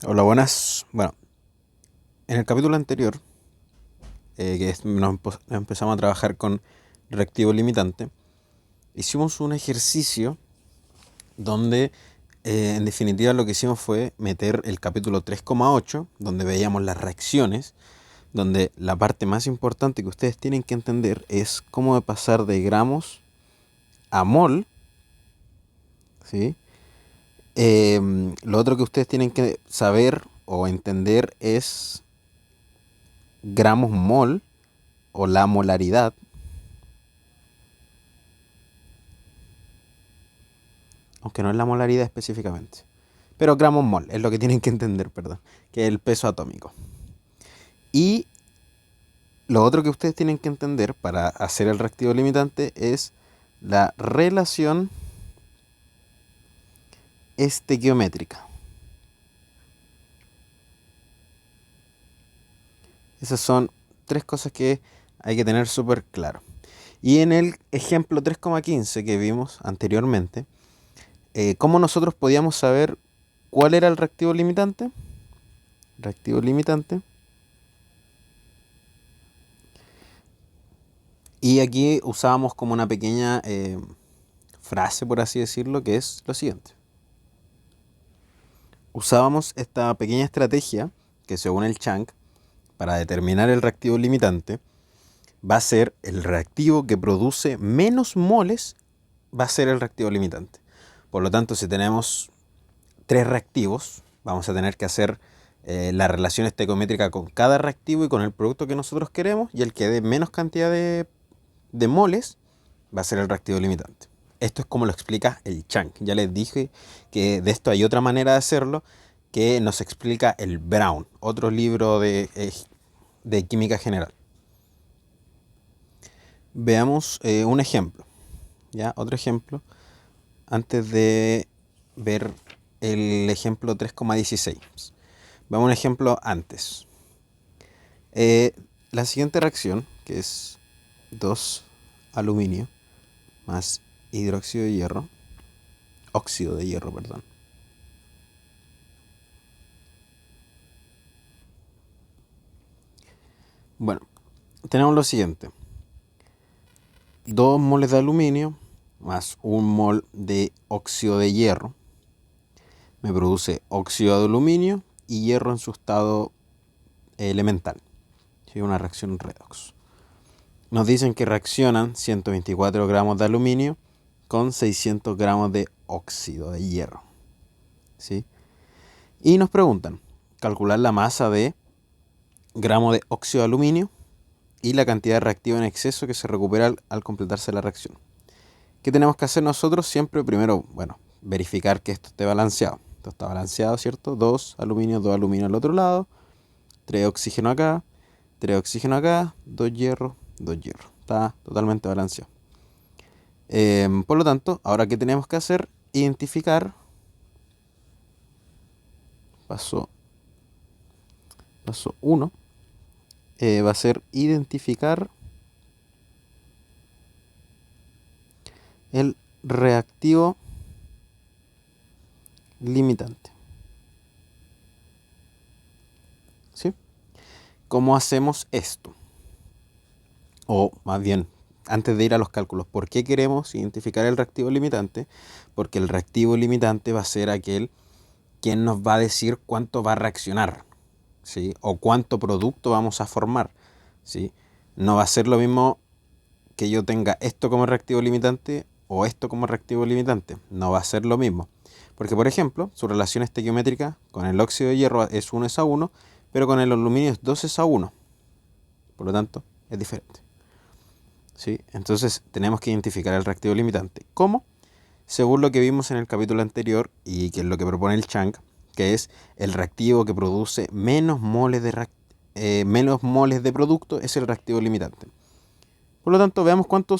Hola, buenas. Bueno, en el capítulo anterior, empezamos a trabajar con reactivo limitante, hicimos un ejercicio donde en definitiva lo que hicimos fue meter el capítulo 3,8, donde veíamos las reacciones, donde la parte más importante que ustedes tienen que entender es cómo de pasar de gramos a mol, ¿sí? Lo otro que ustedes tienen que saber o entender es gramos mol o la molaridad, aunque no es la molaridad específicamente. Pero gramos mol es lo que tienen que entender, perdón, que es el peso atómico. Y lo otro que ustedes tienen que entender para hacer el reactivo limitante es la relación estequiométrica. Esas son tres cosas que hay que tener súper claro. Y en el ejemplo 3,15 que vimos anteriormente, ¿cómo nosotros podíamos saber cuál era el reactivo limitante? Reactivo limitante. Y aquí usábamos como una pequeña frase, por así decirlo, que es lo siguiente. Usábamos esta pequeña estrategia que según el Chang, para determinar el reactivo limitante, va a ser el reactivo que produce menos moles, va a ser el reactivo limitante. Por lo tanto, si tenemos tres reactivos, vamos a tener que hacer la relación estequiométrica con cada reactivo y con el producto que nosotros queremos, y el que dé menos cantidad de moles va a ser el reactivo limitante. Esto es como lo explica el Chang. Ya les dije que de esto hay otra manera de hacerlo que nos explica el Brown, otro libro de química general. Veamos un ejemplo, ¿ya? Otro ejemplo, antes de ver el ejemplo 3,16. Veamos un ejemplo antes. Eh, la siguiente reacción, que es 2 aluminio más hidróxido de hierro, óxido de hierro, perdón. Bueno, tenemos lo siguiente. 2 moles de aluminio más 1 mol de óxido de hierro me produce óxido de aluminio y hierro en su estado elemental. ¿Sí? Una reacción redox. Nos dicen que reaccionan 124 gramos de aluminio con 600 gramos de óxido de hierro. ¿Sí? Y nos preguntan calcular la masa de gramo de óxido de aluminio y la cantidad de reactivo en exceso que se recupera al completarse la reacción. ¿Qué tenemos que hacer nosotros? Siempre primero, bueno, verificar que esto esté balanceado. Esto está balanceado, ¿cierto? 2 aluminio, 2 aluminio al otro lado, 3 oxígeno acá, 3 oxígeno acá, 2 hierro, 2 hierro. Está totalmente balanceado. Por lo tanto, ahora ¿qué tenemos que hacer? Identificar, paso 1, va a ser identificar el reactivo limitante. ¿Sí? ¿Cómo hacemos esto? O más bien, antes de ir a los cálculos, ¿por qué queremos identificar el reactivo limitante? Porque el reactivo limitante va a ser aquel quien nos va a decir cuánto va a reaccionar, ¿sí? O cuánto producto vamos a formar, ¿sí? No va a ser lo mismo que yo tenga esto como reactivo limitante o esto como reactivo limitante. No va a ser lo mismo. Porque, por ejemplo, su relación estequiométrica con el óxido de hierro es 1:1, pero con el aluminio es 2:1. Por lo tanto, es diferente. ¿Sí? Entonces tenemos que identificar el reactivo limitante. ¿Cómo? Según lo que vimos en el capítulo anterior y que es lo que propone el Chang, que es el reactivo que produce menos moles de producto, es el reactivo limitante. Por lo tanto, veamos cuánto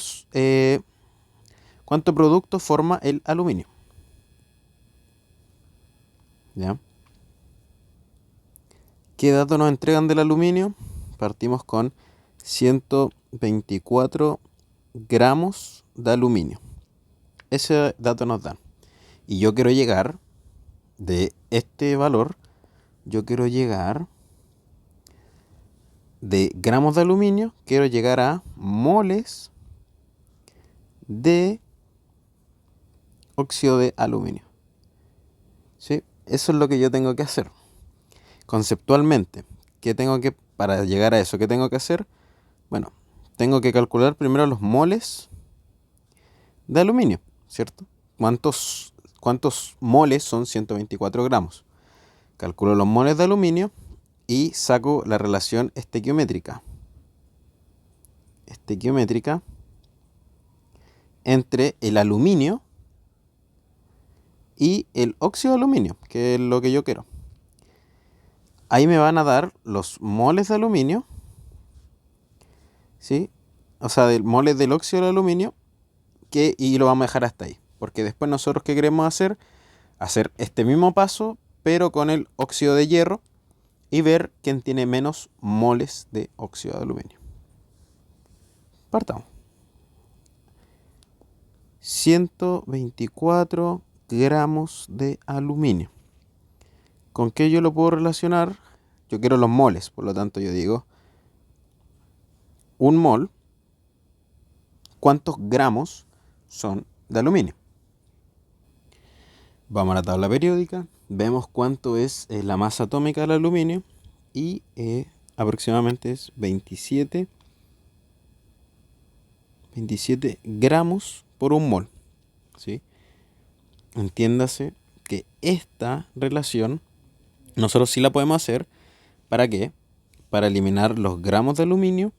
producto forma el aluminio. ¿Ya? ¿Qué dato nos entregan del aluminio? Partimos con 124 gramos de aluminio. Ese dato nos dan. Y yo quiero llegar de este valor yo quiero llegar de gramos de aluminio, quiero llegar a moles de óxido de aluminio. ¿Sí? Eso es lo que yo tengo que hacer. Conceptualmente, para llegar a eso, qué tengo que hacer? Bueno, tengo que calcular primero los moles de aluminio, ¿cierto? ¿Cuántos moles son 124 gramos? Calculo los moles de aluminio y saco la relación estequiométrica. Entre el aluminio y el óxido de aluminio, que es lo que yo quiero. Ahí me van a dar los moles de aluminio, ¿sí? O sea, del moles del óxido de aluminio, y lo vamos a dejar hasta ahí. Porque después nosotros, ¿qué queremos hacer? Hacer este mismo paso, pero con el óxido de hierro, y ver quién tiene menos moles de óxido de aluminio. Partamos. 124 gramos de aluminio. ¿Con qué yo lo puedo relacionar? Yo quiero los moles, por lo tanto yo digo un mol, ¿cuántos gramos son de aluminio? Vamos a la tabla periódica, vemos cuánto es la masa atómica del aluminio y aproximadamente es 27 gramos por un mol, ¿sí? Entiéndase que esta relación nosotros sí la podemos hacer. ¿Para qué? Para eliminar los gramos de aluminio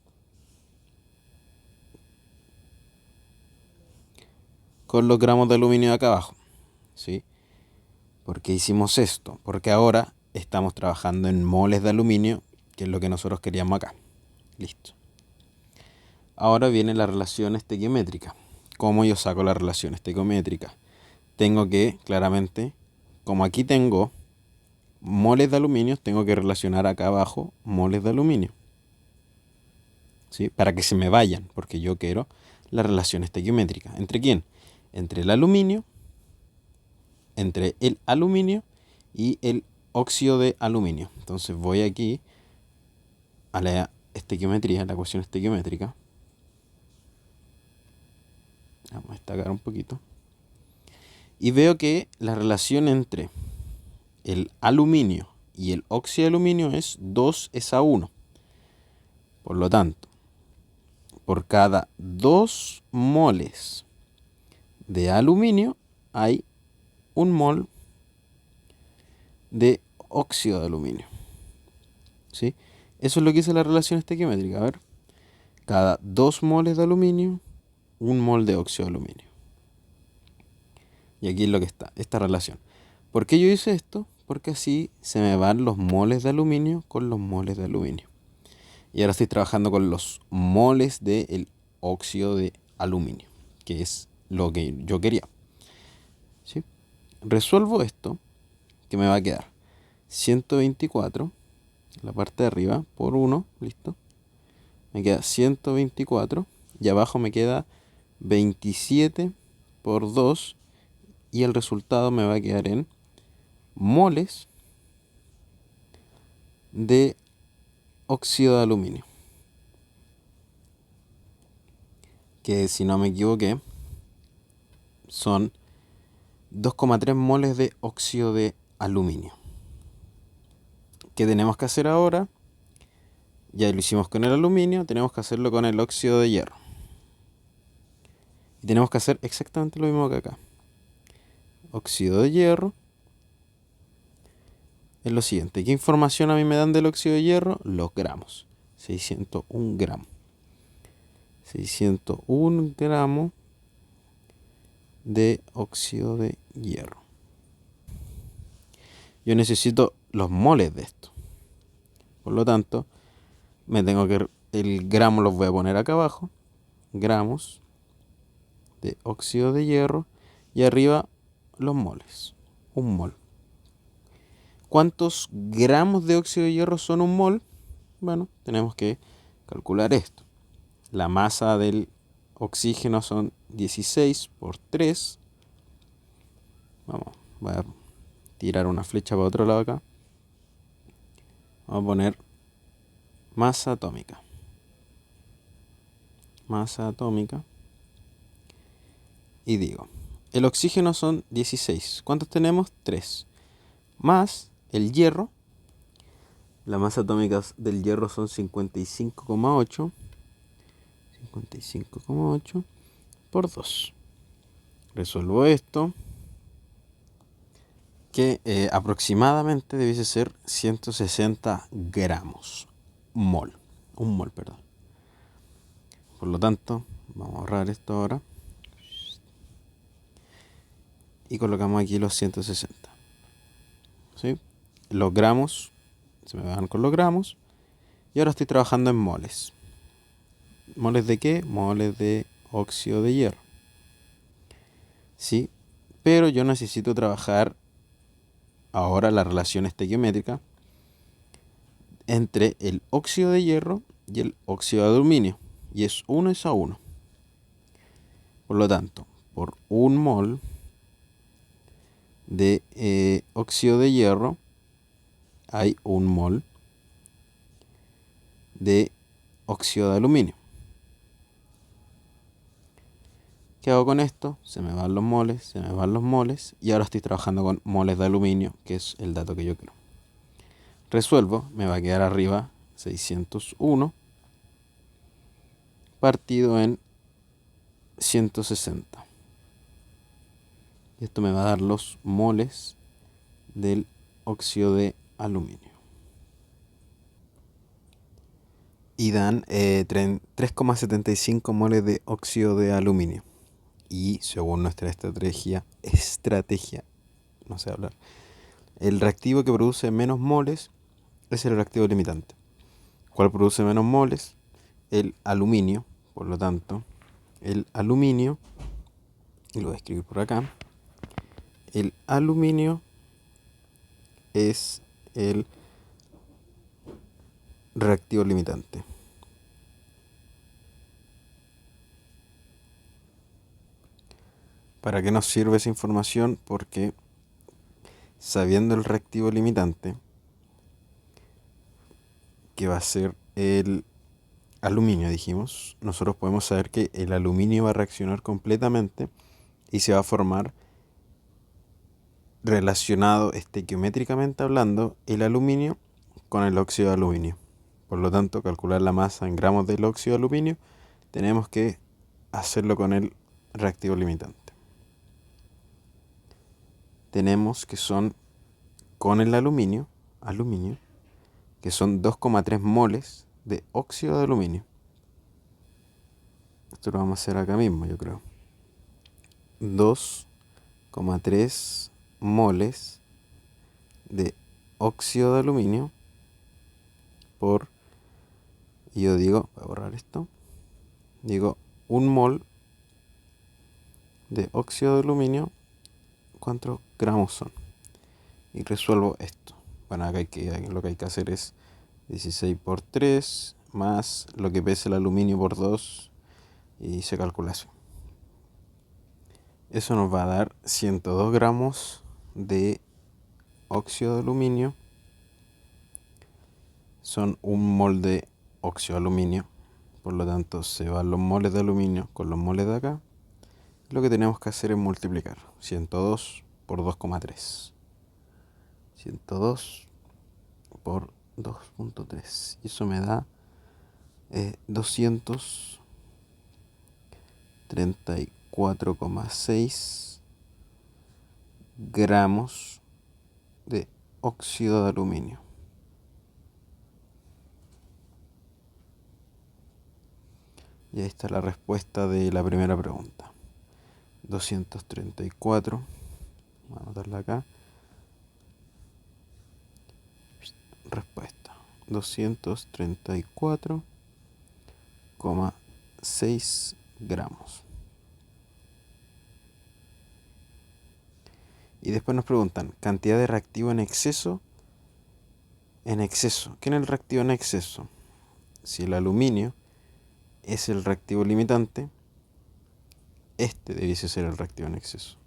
con los gramos de aluminio de acá abajo, ¿sí? ¿Por qué hicimos esto? Porque ahora estamos trabajando en moles de aluminio, que es lo que nosotros queríamos acá. Listo. Ahora viene la relación estequiométrica. ¿Cómo yo saco la relación estequiométrica? Tengo que, claramente, como aquí tengo moles de aluminio, tengo que relacionar acá abajo moles de aluminio, ¿sí? Para que se me vayan, porque yo quiero la relación estequiométrica. ¿Entre quién? Entre el aluminio y el óxido de aluminio. Entonces voy aquí a la estequiometría, la ecuación estequiométrica. Vamos a destacar un poquito. Y veo que la relación entre el aluminio y el óxido de aluminio es 2:1. Por lo tanto, por cada 2 moles de aluminio hay un mol de óxido de aluminio, ¿sí? Eso es lo que dice la relación estequiométrica. A ver, cada 2 moles de aluminio, un mol de óxido de aluminio. Y aquí es lo que está, esta relación. ¿Por qué yo hice esto? Porque así se me van los moles de aluminio con los moles de aluminio. Y ahora estoy trabajando con los moles del óxido de aluminio, que es lo que yo quería, ¿sí? Resuelvo esto, que me va a quedar 124, la parte de arriba, por 1, listo. Me queda 124 y abajo me queda 27 por 2 y el resultado me va a quedar en moles de óxido de aluminio, que si no me equivoqué son 2,3 moles de óxido de aluminio. ¿Qué tenemos que hacer ahora? Ya lo hicimos con el aluminio, tenemos que hacerlo con el óxido de hierro. Y tenemos que hacer exactamente lo mismo que acá. Óxido de hierro es lo siguiente. ¿Qué información a mí me dan del óxido de hierro? Los gramos. 601 gramos. 601 gramos de óxido de hierro. Yo necesito los moles de esto. Por lo tanto, el gramo los voy a poner acá abajo. Gramos de óxido de hierro. Y arriba los moles. Un mol. ¿Cuántos gramos de óxido de hierro son un mol? Bueno, tenemos que calcular esto. La masa del oxígeno son 16 por 3. Voy a tirar una flecha para otro lado acá. Vamos a poner masa atómica. Masa atómica. Y digo, el oxígeno son 16. ¿Cuántos tenemos? 3. Más el hierro. La masa atómica del hierro son 55,8. 55,8 por 2. Resuelvo esto. Que aproximadamente debiese ser 160 gramos. Mol. Un mol, perdón. Por lo tanto, vamos a ahorrar esto ahora. Y colocamos aquí los 160. ¿Sí? Los gramos se me van con los gramos. Y ahora estoy trabajando en moles. ¿Moles de qué? Moles de óxido de hierro. ¿Sí? Pero yo necesito trabajar ahora la relación estequiométrica entre el óxido de hierro y el óxido de aluminio. Y es 1:1. Por lo tanto, por un mol de óxido de hierro hay un mol de óxido de aluminio. ¿Qué hago con esto? Se me van los moles, y ahora estoy trabajando con moles de aluminio, que es el dato que yo quiero. Resuelvo, me va a quedar arriba 601 partido en 160. Y esto me va a dar los moles del óxido de aluminio. Y dan 3,75 moles de óxido de aluminio. Y según nuestra estrategia, no sé hablar, el reactivo que produce menos moles es el reactivo limitante. ¿Cuál produce menos moles? El aluminio. Por lo tanto, el aluminio, y lo voy a escribir por acá, el aluminio es el reactivo limitante. ¿Para qué nos sirve esa información? Porque sabiendo el reactivo limitante, que va a ser el aluminio, dijimos, nosotros podemos saber que el aluminio va a reaccionar completamente y se va a formar, relacionado estequiométricamente hablando, el aluminio con el óxido de aluminio. Por lo tanto, calcular la masa en gramos del óxido de aluminio, tenemos que hacerlo con el reactivo limitante. Tenemos que son con el aluminio, que son 2,3 moles de óxido de aluminio. Esto lo vamos a hacer acá mismo, yo creo. 2,3 moles de óxido de aluminio por, y yo digo, voy a borrar esto, digo un mol de óxido de aluminio, ¿cuántos gramos son? Y resuelvo esto. Bueno, acá lo que hay que hacer es 16 por 3 más lo que pesa el aluminio por 2 y se calcula así. Eso nos va a dar 102 gramos de óxido de aluminio. Son un mol de óxido de aluminio. Por lo tanto, se van los moles de aluminio con los moles de acá. Lo que tenemos que hacer es multiplicar 102 por 2,3. 102 por 2,3. Y eso me da 234,6 gramos de óxido de aluminio. Y ahí está la respuesta de la primera pregunta. 234. Voy a anotarla acá. Respuesta. 234,6 gramos. Y después nos preguntan, cantidad de reactivo en exceso. En exceso. ¿Qué es el reactivo en exceso? Si el aluminio es el reactivo limitante, este debiese ser el reactivo en exceso.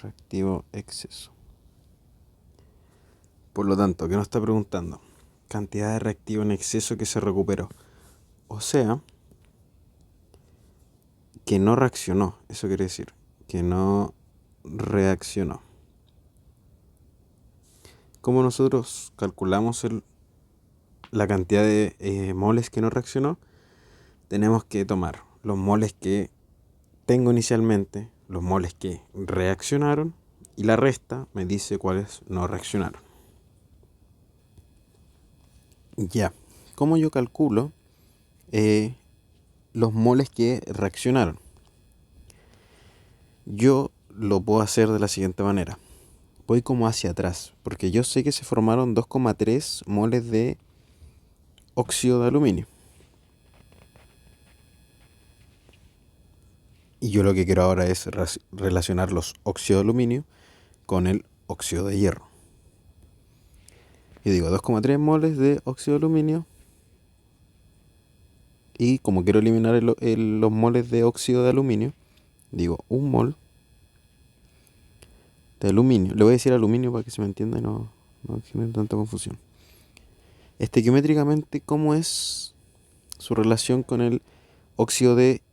Reactivo exceso. Por lo tanto, ¿qué nos está preguntando? Cantidad de reactivo en exceso que se recuperó. O sea, que no reaccionó. Eso quiere decir que no reaccionó. ¿Cómo nosotros calculamos la cantidad de moles que no reaccionó? Tenemos que tomar los moles que tengo inicialmente, los moles que reaccionaron, y la resta me dice cuáles no reaccionaron. Ya, ¿cómo yo calculo los moles que reaccionaron? Yo lo puedo hacer de la siguiente manera. Voy como hacia atrás, porque yo sé que se formaron 2,3 moles de óxido de aluminio. Y yo lo que quiero ahora es relacionar los óxidos de aluminio con el óxido de hierro. Yo digo 2,3 moles de óxido de aluminio. Y como quiero eliminar los moles de óxido de aluminio, digo 1 mol de aluminio. Le voy a decir aluminio para que se me entienda y no genere tanta confusión. Estequiométricamente, ¿cómo es su relación con el óxido de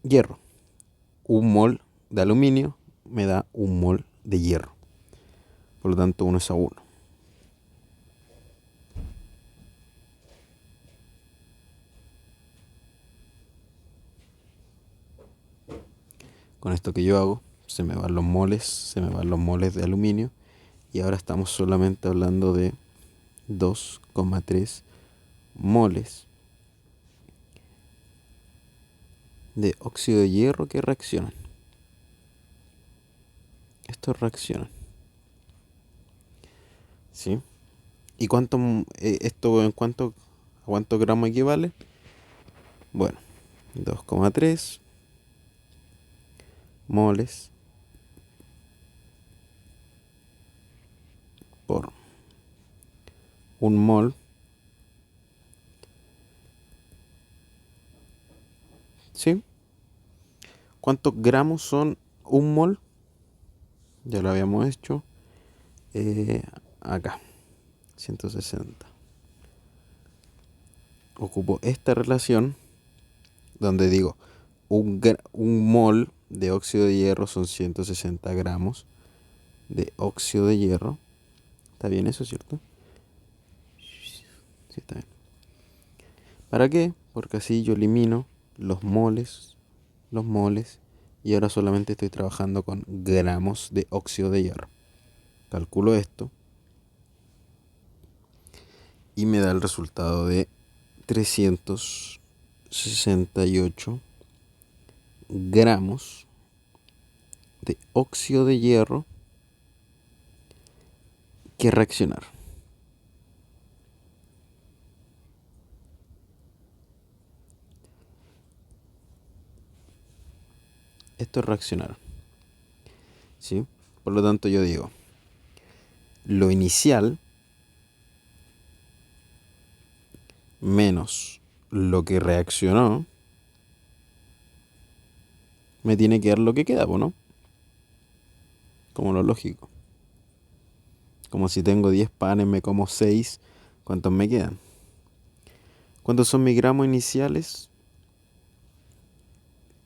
hierro? 1 mol de aluminio me da 1 mol de hierro. Por lo tanto, 1:1. Con esto que yo hago, se me van los moles de aluminio. Y ahora estamos solamente hablando de 2,3 moles de óxido de hierro que reaccionan. Estos reaccionan. ¿Sí? ¿Y esto a cuántos gramos equivale? Bueno, 2,3 moles por 1 mol. ¿Sí? ¿Cuántos gramos son 1 mol? Ya lo habíamos hecho. Acá, 160. Ocupo esta relación donde digo un mol de óxido de hierro son 160 gramos de óxido de hierro. ¿Está bien eso, cierto? Sí, está bien. ¿Para qué? Porque así yo elimino los moles, y ahora solamente estoy trabajando con gramos de óxido de hierro. Calculo esto y me da el resultado de 368 gramos de óxido de hierro que reaccionar. Esto es reaccionar. ¿Sí? Por lo tanto yo digo, lo inicial menos lo que reaccionó me tiene que dar lo que queda, ¿no? Como lo lógico. Como si tengo 10 panes, me como 6, ¿cuántos me quedan? ¿Cuántos son mis gramos iniciales?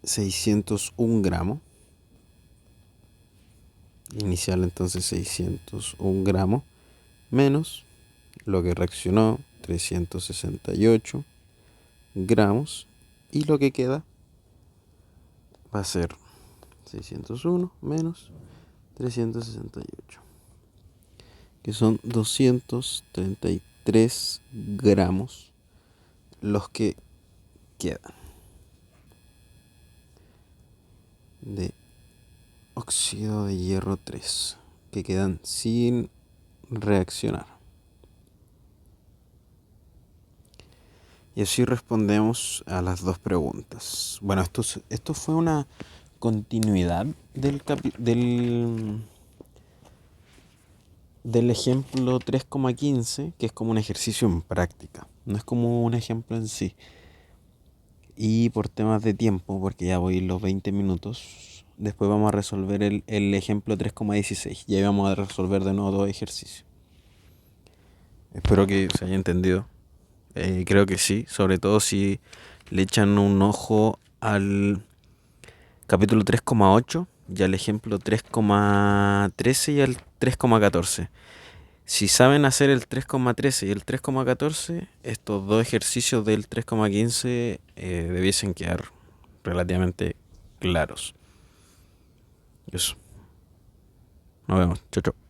601 gramos. Inicial entonces 601 gramos menos lo que reaccionó 368 gramos, y lo que queda va a ser 601 menos 368, que son 233 gramos los que quedan de óxido de hierro 3, que quedan sin reaccionar. Y así respondemos a las dos preguntas. Bueno, esto fue una continuidad del ejemplo 3,15, que es como un ejercicio en práctica. No es como un ejemplo en sí. Y por temas de tiempo, porque ya voy los 20 minutos, después vamos a resolver el ejemplo 3,16. Y ahí vamos a resolver de nuevo dos ejercicios. Espero que se haya entendido. Creo que sí, sobre todo si le echan un ojo al capítulo 3,8 y al ejemplo 3,13 y al 3,14. Si saben hacer el 3,13 y el 3,14, estos dos ejercicios del 3,15 debiesen quedar relativamente claros. Eso. Nos vemos. Chao, chao.